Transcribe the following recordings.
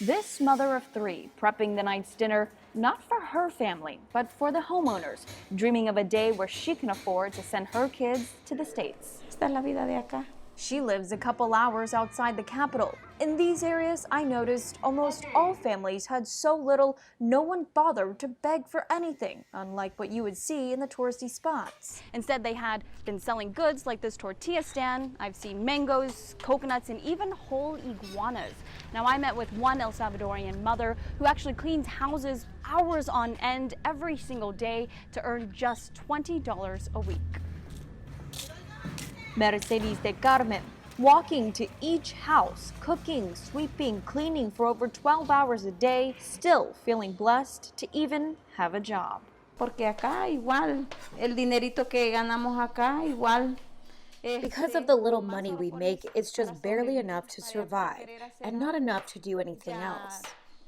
This mother of three prepping the night's dinner not for her family, but for the homeowners, dreaming of a day where she can afford to send her kids to the States. Esta es la vida de acá. She lives a couple hours outside the capital. In these areas, I noticed almost all families had so little, no one bothered to beg for anything, unlike what you would see in the touristy spots. Instead, they had been selling goods like this tortilla stand. I've seen mangoes, coconuts, and even whole iguanas. Now, I met with one El Salvadorian mother who actually cleans houses hours on end every single day to earn just $20 a week. Mercedes de Carmen, walking to each house, cooking, sweeping, cleaning for over 12 hours a day, still feeling blessed to even have a job. Porque acá igual, el dinerito que ganamos acá igual. Because of the little money we make, it's just barely enough to survive and not enough to do anything else.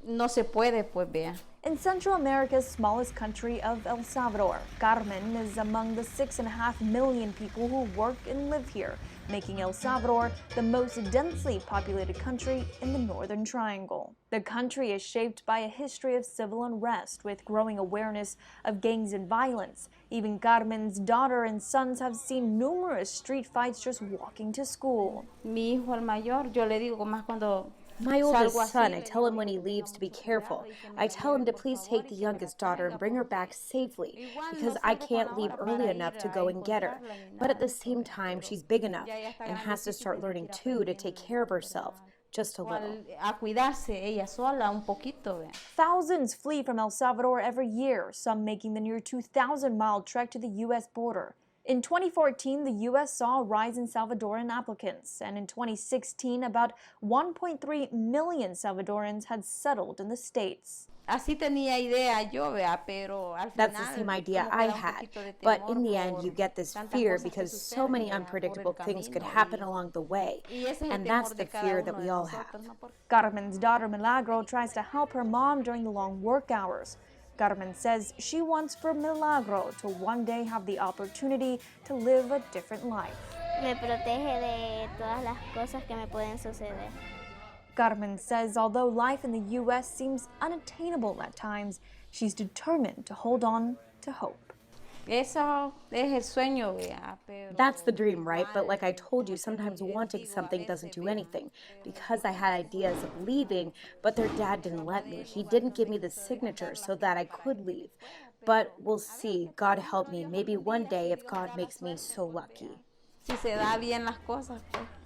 No se puede, pues vea. In Central America's smallest country of El Salvador, Carmen is among the 6.5 million people who work and live here, making El Salvador the most densely populated country in the Northern Triangle. The country is shaped by a history of civil unrest with growing awareness of gangs and violence. Even Carmen's daughter and sons have seen numerous street fights just walking to school. Mi hijo el mayor, yo le digo más cuando My oldest son, I tell him when he leaves to be careful. I tell him to please take the youngest daughter and bring her back safely, because I can't leave early enough to go and get her. But at the same time, she's big enough and has to start learning too to take care of herself, just a little. a cuidarse ella sola un poquito, vea. Thousands flee from El Salvador every year, some making the near 2,000-mile trek to the U.S. border. In 2014, the U.S. saw a rise in Salvadoran applicants, and in 2016, about 1.3 million Salvadorans had settled in the States. Así tenía idea yo, vea, pero al final, That's the same idea I had, but in the end you get this fear because so many unpredictable things could happen along the way, and that's the fear that we all have. Carmen's daughter Milagro tries to help her mom during the long work hours. Carmen says she wants for Milagro to one day have the opportunity to live a different life. Me protege de todas las cosas que me pueden suceder. Carmen says although life in the U.S. seems unattainable at times, she's determined to hold on to hope. Eso es el sueño, vea, pero That's the dream, right? But like I told you, sometimes wanting something doesn't do anything. Because I had ideas of leaving, but their dad didn't let me. He didn't give me the signature so that I could leave. But we'll see. God help me. Maybe one day if God makes me so lucky. si se da bien las cosas, pues.